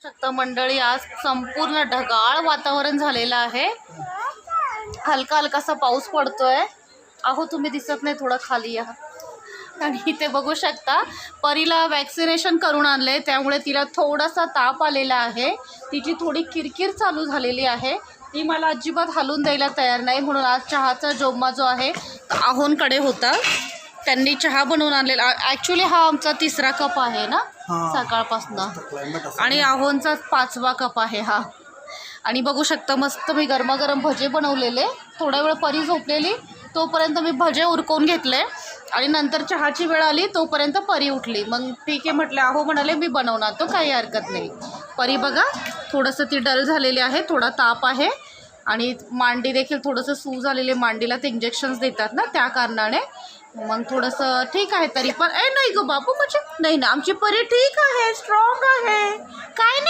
शकता मंडळी, आज संपूर्ण ढगाळ वातावरण झालेलं आहे. हलका हलकासा पाऊस पडतोय. अहो तुम्ही दिसत नाही, थोडं खाली या. आणि इथे बघू शकता परीला वॅक्सिनेशन करून आणले, त्यामुळे तिला थोडासा ताप आलेला आहे. तिची थोडी किरकिर चालू झालेली आहे. ती मला अजिबात हलून द्यायला तयार नाही. म्हणून आज चहाचा जोमा जो आहे आहोंकडे होता, त्यांनी चहा बनवून आणलेला. ॲक्च्युली हा आमचा 3रा कप आहे ना सकाळपासून, आणि आहोंचा 5वा कप आहे हा. आणि बघू शकता मस्त मी गरमागरम भजे बनवलेले. थोडा वेळ परी झोपलेली तोपर्यंत मी भजे उरकवून घेतले, आणि नंतर चहाची वेळ आली तोपर्यंत परी उठली. मग ठीक आहे म्हटलं, आहो म्हणाले मी बनवणार, तो काही हरकत नाही. परी बघा थोडंसं ती डल झालेली आहे, थोडा ताप आहे, आणि मांडी देखील थोडंसं सू झालेले. मांडीला ते इंजेक्शन्स देतात ना, त्या कारणाने मग थोडंसं ठीक आहे. तरी पण नाही गो बाबू, म्हणजे नाही ना, आमची परी ठीक आहे, स्ट्रॉंग आहे, काय नाही.